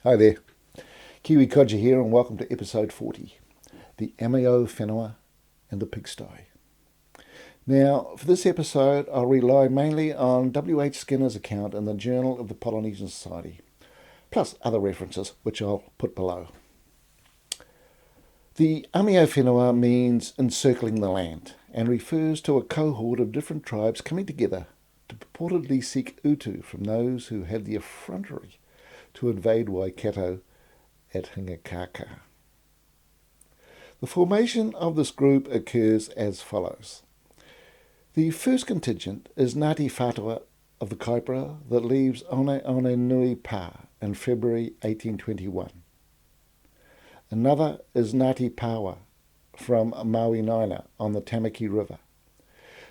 Hi there, Kiwi Codger here, and welcome to episode 40, the Amio Fenua and the Pigsty. Now, for this episode, I'll rely mainly on W.H Skinner's account in the Journal of the Polynesian Society, plus other references, which I'll put below. The Amio Fenua means encircling the land, and refers to a cohort of different tribes coming together to purportedly seek utu from those who had the effrontery to invade Waikato at Hingakaka. The formation of this group occurs as follows. The first contingent is Ngāti Whātua of the Kaipara that leaves Amiowhenua Pa in February 1821. Another is Ngāti Pawa from Amiowhenua on the Taranaki River.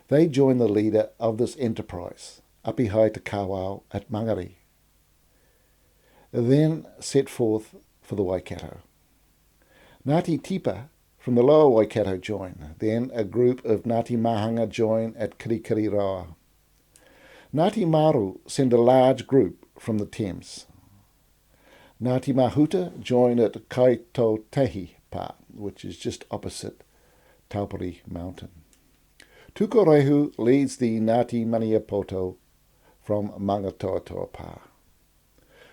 They join the leader of this enterprise, Apihai Te Kawao at Mangere, then set forth for the Waikato. Ngāti Tipa from the lower Waikato join, then a group of Ngāti Mahanga join at Kirikiriroa. Ngāti Maru send a large group from the Thames. Ngāti Mahuta join at Kaitotehi Pa, which is just opposite Taupiri Mountain. Tukorehu leads the Ngāti Maniapoto from Mangatoatoa Pa.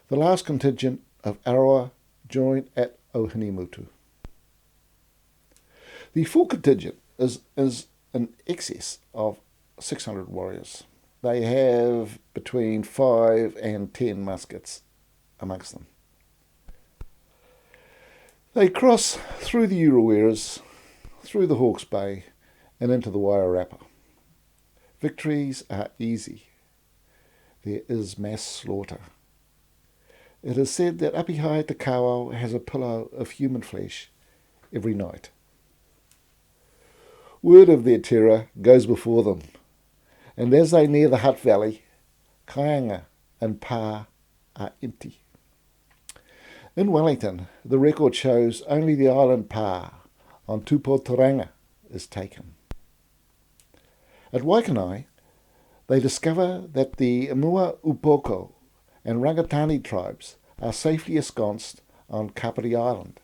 The last contingent of Aroa join at Ohinimutu. The full contingent is in excess of 600 warriors. They have between 5 and 10 muskets amongst them. They cross through the Ureweras, through the Hawke's Bay, and into the Wairarapa. Victories are easy. There is mass slaughter. It is said that Apihai Te Kawao has a pillow of human flesh every night. Word of their terror goes before them, and as they near the Hutt Valley, Kaianga and Pa are empty. In Wellington, the record shows only the island Pa on Tupotaranga is taken. At Waikanai, they discover that the Mua Upoko and Rangatani tribes are safely ensconced on Kapiti Island,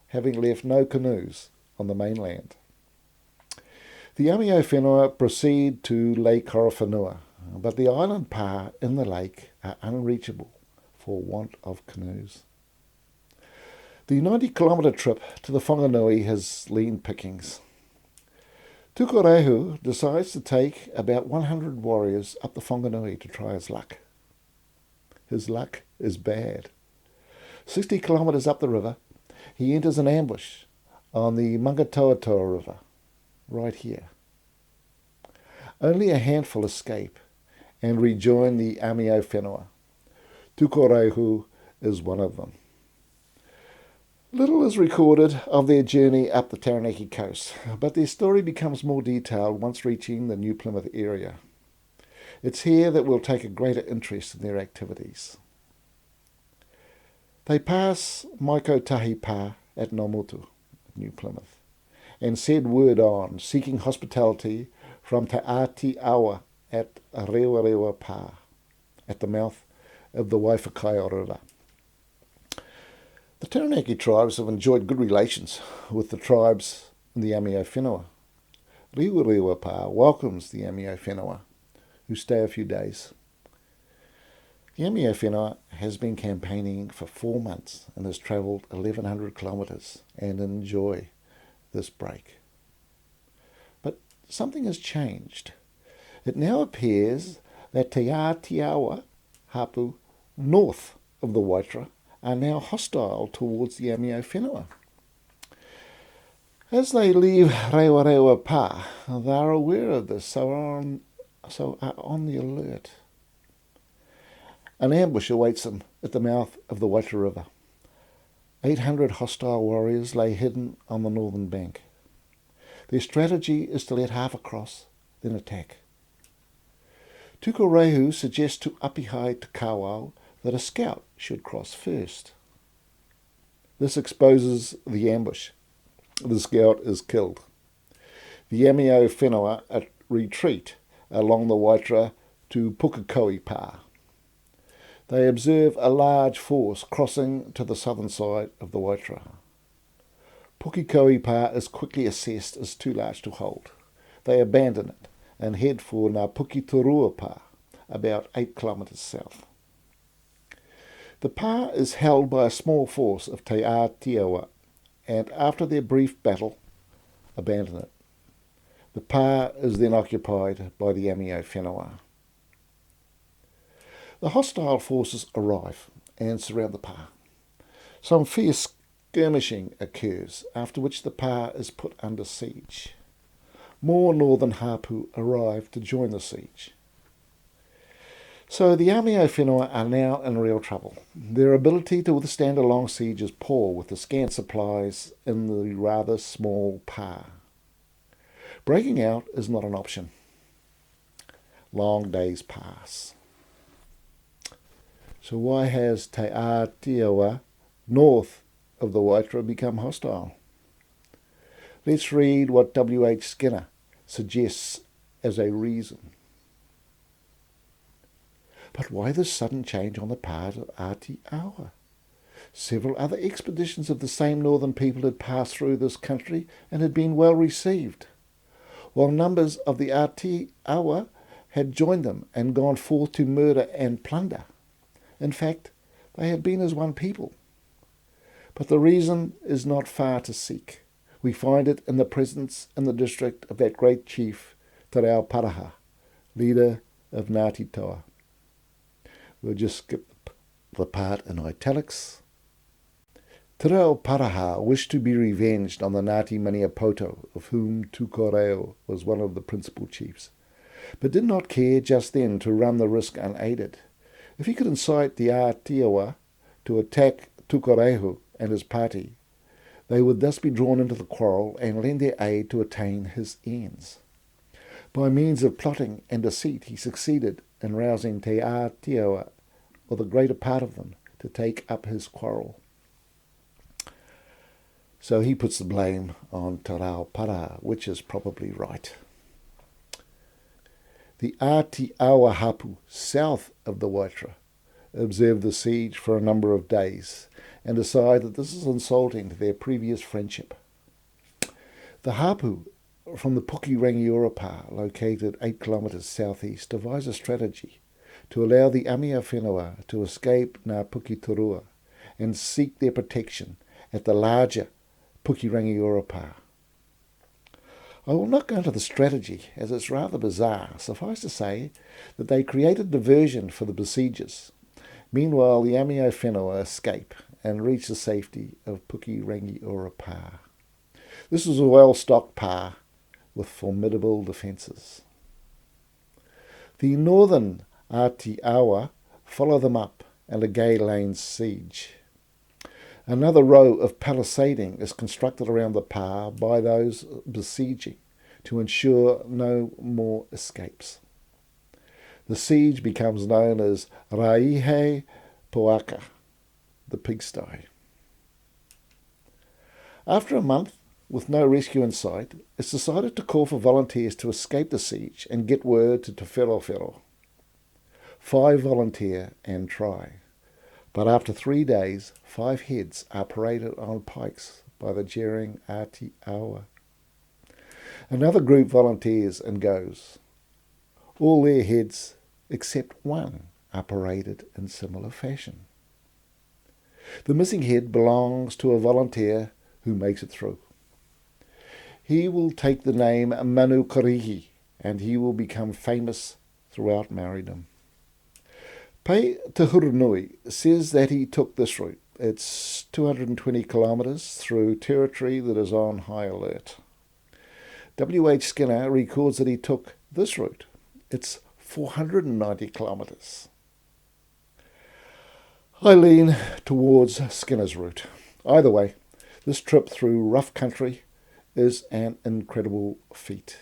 having left no canoes on the mainland. The Amio Fenua proceed to Lake Korowhenua, but the island Pa in the lake are unreachable for want of canoes. The 90-kilometre trip to the Whanganui has lean pickings. Tukorehu decides to take about 100 warriors up the Whanganui to try his luck. His luck is bad. 60 kilometres up the river, he enters an ambush on the Mangatoatoa River, right here. Only a handful escape and rejoin the Amio Fenua. Tukorehu is one of them. Little is recorded of their journey up the Taranaki coast, but their story becomes more detailed once reaching the New Plymouth area. It's here that we'll take a greater interest in their activities. They pass Maikotahi Pa at Nomutu, New Plymouth, and send word on, seeking hospitality from Te Ati Awa at Rewa Pa, at the mouth of the Waifakaio River. The Taranaki tribes have enjoyed good relations with the tribes in the Amio Fenua. Rewa Pa welcomes the Amio Fenua, who stay a few days. The Amio Fenua has been campaigning for 4 months and has travelled 1,100 kilometres and enjoy this break. But something has changed. It now appears that Te Ātiawa Hapu, north of the Waitara, are now hostile towards the Amio Fenua. As they leave Rewa Pa, they are aware of this, so are on the alert. An ambush awaits them at the mouth of the Waitara River. 800 hostile warriors lay hidden on the northern bank. Their strategy is to let half across, then attack. Tukorehu suggests to Apihai Te Kawao that a scout should cross first. This exposes the ambush. The scout is killed. The Amio Fenua retreat along the Waitara to Pukekohe Pa. they observe a large force crossing to the southern side of the Waitara. Pukekohe is quickly assessed as too large to hold. They abandon it and head for Puketorua, about 8 kilometres south. The pa is held by a small force of Te Ātiawa, and after their brief battle, abandon it. The pa is then occupied by the Amio Fenua. The hostile forces arrive and surround the pa. Some fierce skirmishing occurs, after which the pa is put under siege. More northern hapu arrive to join the siege. So the Amio Fenua are now in real trouble. Their ability to withstand a long siege is poor with the scant supplies in the rather small pa. Breaking out is not an option. Long days pass. So why has Te Ātiawa, north of the Waitara, become hostile? Let's read what W.H Skinner suggests as a reason. But why this sudden change on the part of Ātiawa? Several other expeditions of the same northern people had passed through this country and had been well received, while numbers of the Ātiawa had joined them and gone forth to murder and plunder. In fact, they had been as one people. But the reason is not far to seek. We find it in the presence in the district of that great chief, Rauparaha, leader of Ngāti Toa. We'll just skip the part in italics. Te Rauparaha wished to be revenged on the Ngāti Maniapoto, of whom Tukoreo was one of the principal chiefs, but did not care just then to run the risk unaided. If he could incite the Ātiawa to attack Tukoreo and his party, they would thus be drawn into the quarrel and lend their aid to attain his ends. By means of plotting and deceit, he succeeded in rousing Te Ātiawa, or the greater part of them, to take up his quarrel. So he puts the blame on Te Rauparaha, which is probably right. The Ātiawa hapu, south of the Waitara, observe the siege for a number of days and decide that this is insulting to their previous friendship. The hapu from the Pukerangi-Orapa, located 8 kilometres southeast, devise a strategy to allow the Amio Fenua to escape Puketorua and seek their protection at the larger Pukerangi-Orapa. I will not go into the strategy, as it's rather bizarre. Suffice to say that they created diversion for the besiegers. Meanwhile, the Amio Fenua escape and reach the safety of Pukerangi-Orapa. This was a well-stocked pa with formidable defences. The northern Ātiawa follow them up and again lays siege. Another row of palisading is constructed around the pa by those besieging to ensure no more escapes. The siege becomes known as Raihe Poaka, the Pigsty. After a month, with no rescue in sight, it's decided to call for volunteers to escape the siege and get word to Te Wherowhero. 5 volunteer and try. But after 3 days, 5 heads are paraded on pikes by the jeering Ātiawa. Another group volunteers and goes. All their heads, except one, are paraded in similar fashion. The missing head belongs to a volunteer who makes it through. He will take the name Manukarihi, and he will become famous throughout Maoridom. Te Hurunui says that he took this route. It's 220 kilometres through territory that is on high alert. W.H Skinner records that he took this route. It's 490 kilometres. I lean towards Skinner's route. Either way, this trip through rough country is an incredible feat.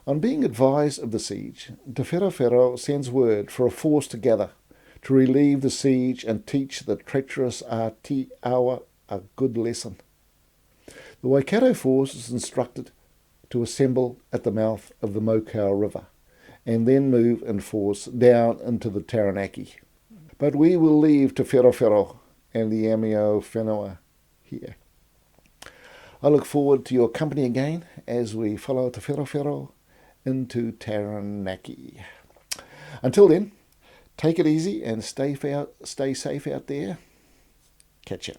On being advised of the siege, Te Wherowhero sends word for a force to gather to relieve the siege and teach the treacherous Ātiawa a good lesson. The Waikato force is instructed to assemble at the mouth of the Mokau River and then move in force down into the Taranaki. But we will leave Te Wherowhero and the Amio Fenua here. I look forward to your company again as we follow Te Wherowhero into Taranaki. Until then, take it easy and stay safe out there. Catch ya.